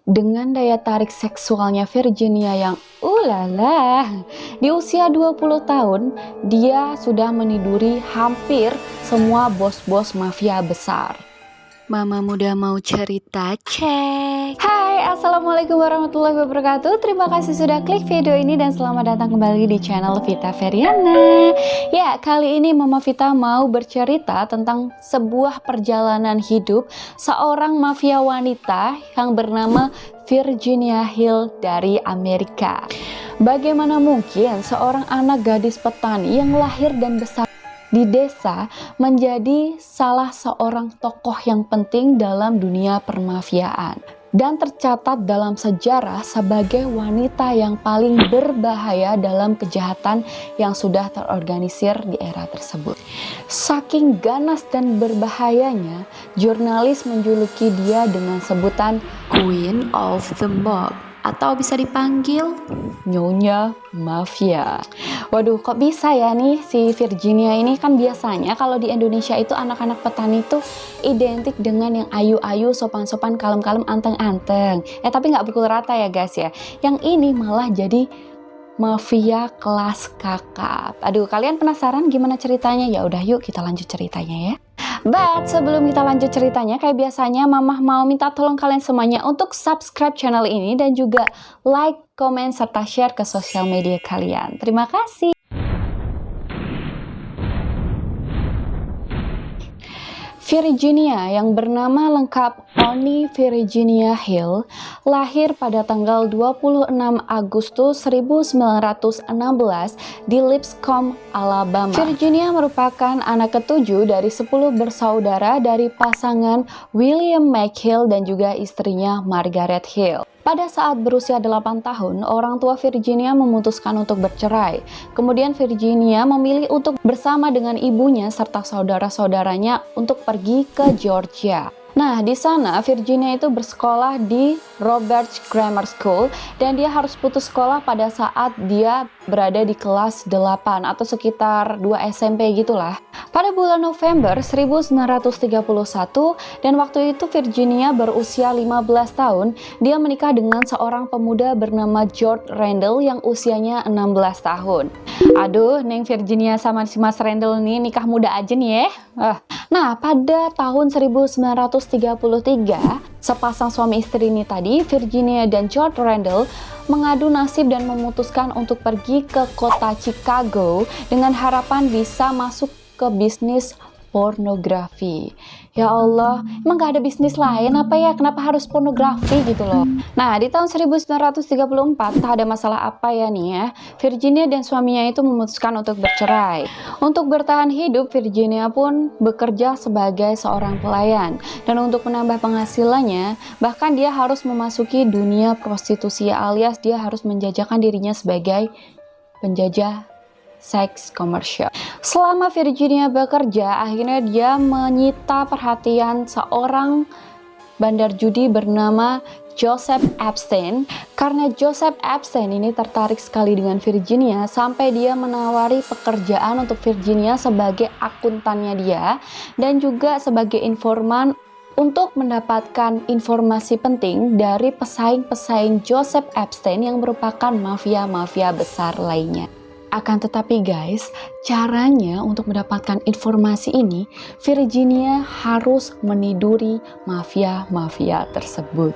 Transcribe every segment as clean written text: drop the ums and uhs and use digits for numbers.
Dengan daya tarik seksualnya Virginia yang ulala, di usia 20 tahun, dia sudah meniduri hampir semua bos-bos mafia besar. Mama muda mau cerita, cek. Hai, assalamualaikum warahmatullahi wabarakatuh. Terima kasih sudah klik video ini dan selamat datang kembali di channel Vita Feriana. Ya, kali ini Mama Vita mau bercerita tentang sebuah perjalanan hidup seorang mafia wanita yang bernama Virginia Hill dari Amerika. Bagaimana mungkin seorang anak gadis petani yang lahir dan besar di desa menjadi salah seorang tokoh yang penting dalam dunia permafiaan dan tercatat dalam sejarah sebagai wanita yang paling berbahaya dalam kejahatan yang sudah terorganisir di era tersebut. Saking ganas dan berbahayanya, jurnalis menjuluki dia dengan sebutan Queen of the Mob, atau bisa dipanggil Nyonya Mafia. Waduh, kok bisa ya nih si Virginia ini? Kan biasanya kalau di Indonesia itu anak-anak petani itu identik dengan yang ayu-ayu, sopan-sopan, kalem-kalem, anteng-anteng. Tapi nggak pukul rata ya guys ya. Yang ini malah jadi mafia kelas kakap. Aduh, kalian penasaran gimana ceritanya? Ya udah yuk kita lanjut ceritanya ya. But sebelum kita lanjut ceritanya, kayak biasanya Mamah mau minta tolong kalian semuanya untuk subscribe channel ini dan juga like, komen, serta share ke sosial media kalian. Terima kasih. Virginia yang bernama lengkap Oni Virginia Hill lahir pada tanggal 26 Agustus 1916 di Lipscomb, Alabama. Virginia merupakan anak ketujuh dari 10 bersaudara dari pasangan William McHill dan juga istrinya Margaret Hill. Pada saat berusia 8 tahun, orang tua Virginia memutuskan untuk bercerai. Kemudian Virginia memilih untuk bersama dengan ibunya serta saudara-saudaranya untuk pergi ke Georgia. Nah, di sana Virginia itu bersekolah di Roberts Grammar School dan dia harus putus sekolah pada saat dia berada di kelas 8 atau sekitar 2 SMP gitulah. Pada bulan November 1931 dan waktu itu Virginia berusia 15 tahun, dia menikah dengan seorang pemuda bernama George Randall yang usianya 16 tahun. Aduh, Neng Virginia sama si Mas Randall nih nikah muda aja nih ya. Nah, pada tahun 1933, sepasang suami istri ini tadi, Virginia dan George Randall, mengadu nasib dan memutuskan untuk pergi ke kota Chicago dengan harapan bisa masuk ke bisnis pornografi. Ya Allah, emang gak ada bisnis lain apa ya? Kenapa harus pornografi gitu loh? Nah, di tahun 1934, tak ada masalah apa ya nih ya, Virginia dan suaminya itu memutuskan untuk bercerai. Untuk bertahan hidup, Virginia pun bekerja sebagai seorang pelayan. Dan untuk menambah penghasilannya, bahkan dia harus memasuki dunia prostitusi alias dia harus menjajakan dirinya sebagai penjajah seks komersial. Selama Virginia bekerja, akhirnya dia menyita perhatian seorang bandar judi bernama Joseph Epstein. Karena Joseph Epstein ini tertarik sekali dengan Virginia sampai dia menawari pekerjaan untuk Virginia sebagai akuntannya dia dan juga sebagai informan untuk mendapatkan informasi penting dari pesaing-pesaing Joseph Epstein yang merupakan mafia-mafia besar lainnya. Akan tetapi guys, caranya untuk mendapatkan informasi ini, Virginia harus meniduri mafia-mafia tersebut.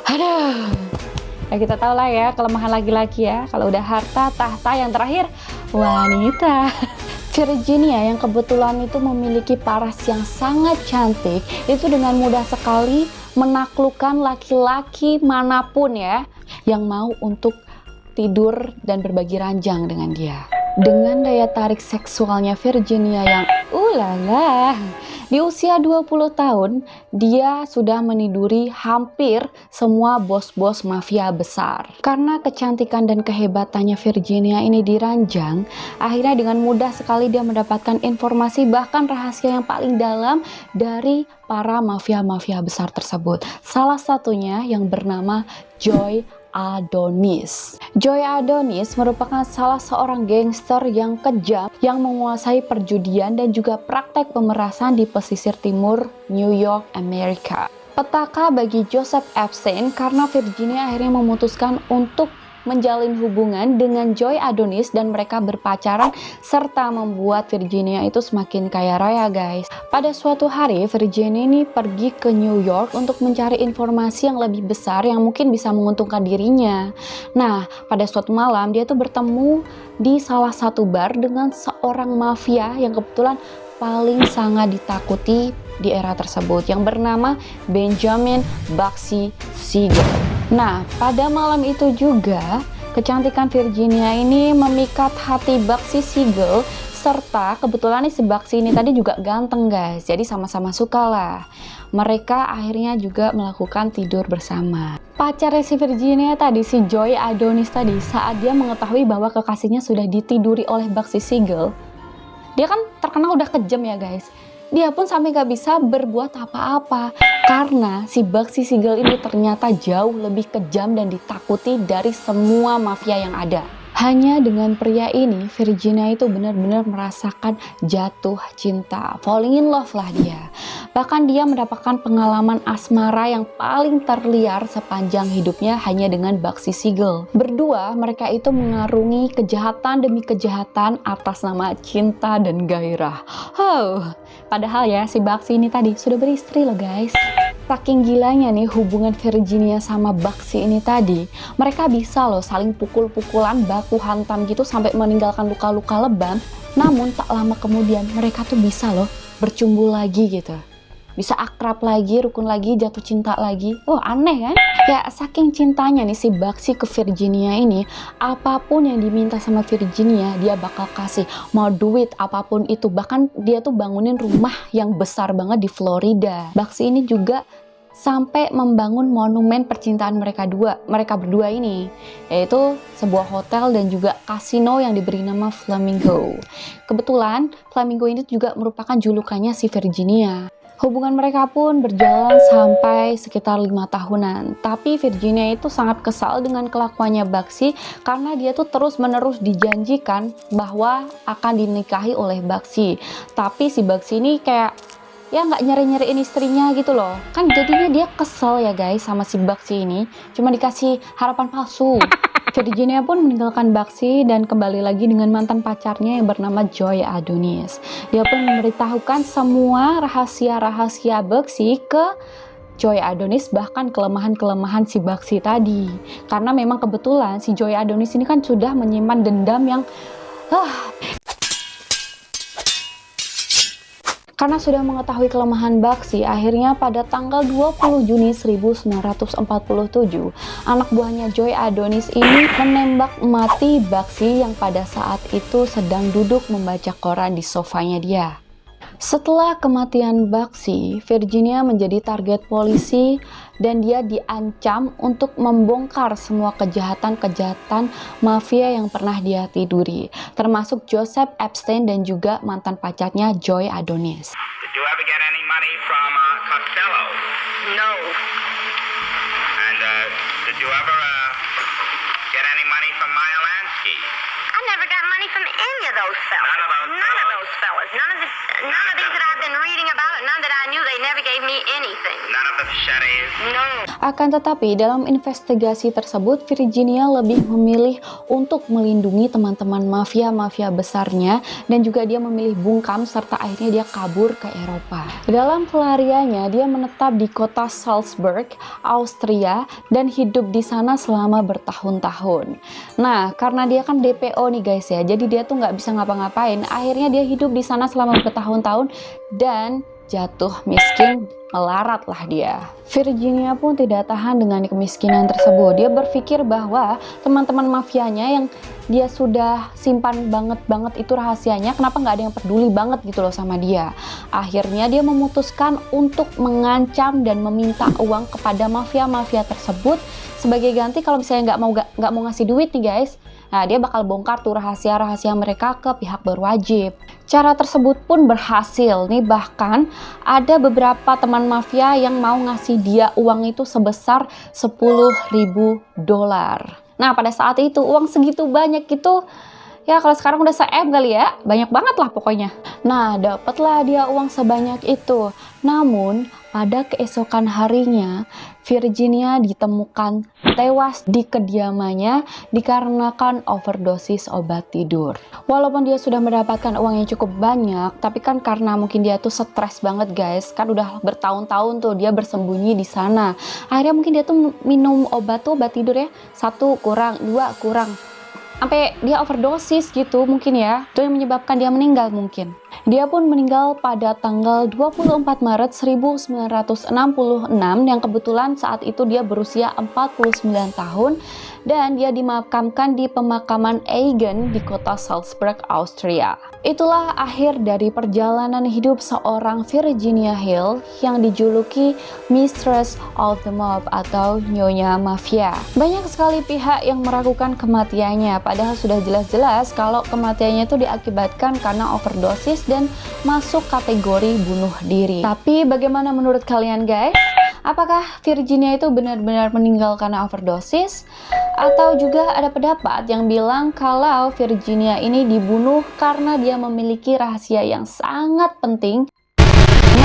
Aduh, ya kita tahu lah ya kelemahan laki-laki ya, kalau udah harta, tahta, yang terakhir wanita. Virginia yang kebetulan itu memiliki paras yang sangat cantik, itu dengan mudah sekali menaklukkan laki-laki manapun ya, yang mau untuk tidur dan berbagi ranjang dengan dia. Dengan daya tarik seksualnya Virginia yang ulala, di usia 20 tahun, dia sudah meniduri hampir semua bos-bos mafia besar. Karena kecantikan dan kehebatannya Virginia ini diranjang, akhirnya dengan mudah sekali dia mendapatkan informasi bahkan rahasia yang paling dalam dari para mafia-mafia besar tersebut. Salah satunya yang bernama Joy Adonis. Joy Adonis merupakan salah seorang gangster yang kejam yang menguasai perjudian dan juga praktek pemerasan di pesisir timur New York, Amerika. Petaka bagi Joseph Epstein karena Virginia akhirnya memutuskan untuk menjalin hubungan dengan Joy Adonis dan mereka berpacaran serta membuat Virginia itu semakin kaya raya, guys. Pada suatu hari Virginia ini pergi ke New York untuk mencari informasi yang lebih besar yang mungkin bisa menguntungkan dirinya. Nah, pada suatu malam dia tuh bertemu di salah satu bar dengan seorang mafia yang kebetulan paling sangat ditakuti di era tersebut yang bernama Benjamin Bugsy Siegel. Nah, pada malam itu juga kecantikan Virginia ini memikat hati Bugsy Siegel, serta kebetulan nih si Bugsy ini tadi juga ganteng, guys. Jadi sama-sama suka lah. Mereka akhirnya juga melakukan tidur bersama. Pacarnya si Virginia tadi, si Joy Adonis tadi, saat dia mengetahui bahwa kekasihnya sudah ditiduri oleh Bugsy Siegel, dia kan terkenal udah kejam ya, guys. Dia pun sampai gak bisa berbuat apa-apa karena si Bugsy Siegel ini ternyata jauh lebih kejam dan ditakuti dari semua mafia yang ada. Hanya dengan pria ini, Virginia itu benar-benar merasakan jatuh cinta, falling in love lah dia. Bahkan dia mendapatkan pengalaman asmara yang paling terliar sepanjang hidupnya hanya dengan Bugsy Siegel. Berdua, mereka itu mengarungi kejahatan demi kejahatan atas nama cinta dan gairah. Padahal ya si Bugsy ini tadi sudah beristri loh, guys. Saking gilanya nih hubungan Virginia sama Bugsy ini tadi, mereka bisa loh saling pukul-pukulan, baku hantam gitu sampai meninggalkan luka-luka lebam. Namun tak lama kemudian mereka tuh bisa loh bercumbu lagi gitu. Bisa akrab lagi, rukun lagi, jatuh cinta lagi. Oh, aneh kan? Ya, saking cintanya nih si Bugsy ke Virginia ini, apapun yang diminta sama Virginia, dia bakal kasih. Mau duit, apapun itu. Bahkan dia tuh bangunin rumah yang besar banget di Florida. Bugsy ini juga sampai membangun monumen percintaan mereka berdua ini, yaitu sebuah hotel dan juga kasino yang diberi nama Flamingo. Kebetulan Flamingo ini juga merupakan julukannya si Virginia. Hubungan mereka pun berjalan sampai sekitar 5 tahunan. Tapi Virginia itu sangat kesal dengan kelakuannya Bugsy karena dia tuh terus-menerus dijanjikan bahwa akan dinikahi oleh Bugsy. Tapi si Bugsy ini kayak ya nggak nyari-nyariin istrinya gitu loh. Kan jadinya dia kesel ya guys sama si Bugsy ini. Cuma dikasih harapan palsu. Virginia pun meninggalkan Bugsy dan kembali lagi dengan mantan pacarnya yang bernama Joy Adonis. Dia pun memberitahukan semua rahasia-rahasia Bugsy ke Joy Adonis, bahkan kelemahan-kelemahan si Bugsy tadi. Karena memang kebetulan si Joy Adonis ini kan sudah menyimpan dendam yang Karena sudah mengetahui kelemahan Bugsy, akhirnya pada tanggal 20 Juni 1947, anak buahnya Joy Adonis ini menembak mati Bugsy yang pada saat itu sedang duduk membaca koran di sofanya dia. Setelah kematian Bugsy, Virginia menjadi target polisi dan dia diancam untuk membongkar semua kejahatan-kejahatan mafia yang pernah dia tiduri, termasuk Joseph Epstein dan juga mantan pacarnya Joy Adonis. Did you ever get any money from Costello? No. And did you ever get any money from Meyer Lansky? I never got money from any of those fellas. None of those fellas. None of these that I've been reading about, none that I knew, they never gave me anything. None of the Fichettes? No. Akan tetapi dalam investigasi tersebut Virginia lebih memilih untuk melindungi teman-teman mafia besarnya dan juga dia memilih bungkam serta akhirnya dia kabur ke Eropa. Dalam pelariannya dia menetap di kota Salzburg, Austria dan hidup di sana selama bertahun-tahun. Nah, karena dia kan DPO nih guys ya, jadi dia tuh nggak bisa ngapa-ngapain. Akhirnya dia hidup di sana selama bertahun-tahun dan jatuh miskin, melarat lah dia. Virginia pun tidak tahan dengan kemiskinan tersebut. Dia berpikir bahwa teman-teman mafianya yang dia sudah simpan banget itu rahasianya, kenapa nggak ada yang peduli banget gitu loh sama dia. Akhirnya dia memutuskan untuk mengancam dan meminta uang kepada mafia tersebut sebagai ganti kalau misalnya nggak mau ngasih duit nih guys. Nah, dia bakal bongkar tuh rahasia-rahasia mereka ke pihak berwajib. Cara tersebut pun berhasil nih, bahkan ada beberapa teman mafia yang mau ngasih dia uang itu sebesar $10.000. Nah, pada saat itu uang segitu banyak itu ya kalau sekarang udah se-M kali ya, banyak banget lah pokoknya. Nah, dapatlah dia uang sebanyak itu. Namun pada keesokan harinya, Virginia ditemukan tewas di kediamannya dikarenakan overdosis obat tidur. Walaupun dia sudah mendapatkan uang yang cukup banyak, tapi kan karena mungkin dia tuh stres banget guys, kan udah bertahun-tahun tuh dia bersembunyi di sana. Akhirnya mungkin dia tuh minum obat tidur ya, 1 kurang, 2 kurang, sampai dia overdosis gitu mungkin ya. Itu yang menyebabkan dia meninggal mungkin. Dia pun meninggal pada tanggal 24 Maret 1966 yang kebetulan saat itu dia berusia 49 tahun dan dia dimakamkan di pemakaman Aigen di kota Salzburg, Austria. Itulah akhir dari perjalanan hidup seorang Virginia Hill yang dijuluki Mistress of the Mob atau Nyonya Mafia. Banyak sekali pihak yang meragukan kematiannya, padahal sudah jelas-jelas kalau kematiannya itu diakibatkan karena overdosis dan masuk kategori bunuh diri. Tapi bagaimana menurut kalian guys? Apakah Virginia itu benar-benar meninggal karena overdosis? Atau juga ada pendapat yang bilang kalau Virginia ini dibunuh karena dia memiliki rahasia yang sangat penting.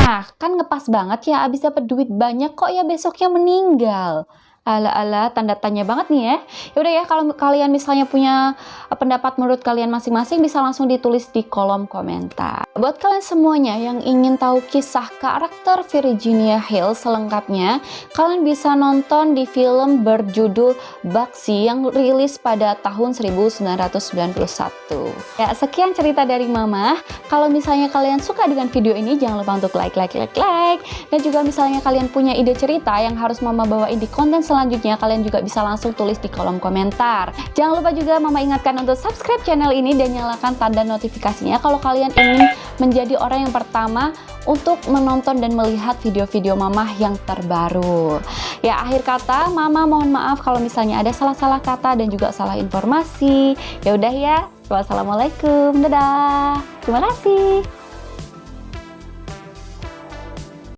Nah, kan ngepas banget ya, abis dapat duit banyak kok ya besoknya meninggal. Ala-ala tanda tanya banget nih ya. Yaudah ya, kalau kalian misalnya punya pendapat menurut kalian masing-masing bisa langsung ditulis di kolom komentar. Buat kalian semuanya yang ingin tahu kisah karakter Virginia Hill selengkapnya, kalian bisa nonton di film berjudul Bugsy yang rilis pada tahun 1991. Ya, sekian cerita dari Mama. Kalau misalnya kalian suka dengan video ini, jangan lupa untuk like. Dan juga misalnya kalian punya ide cerita yang harus Mama bawain di konten selanjutnya, kalian juga bisa langsung tulis di kolom komentar. Jangan lupa juga Mama ingatkan untuk subscribe channel ini dan nyalakan tanda notifikasinya kalau kalian ingin menjadi orang yang pertama untuk menonton dan melihat video-video Mama yang terbaru. Ya, akhir kata Mama mohon maaf kalau misalnya ada salah-salah kata dan juga salah informasi. Ya udah ya. Wassalamualaikum. Dadah. Terima kasih.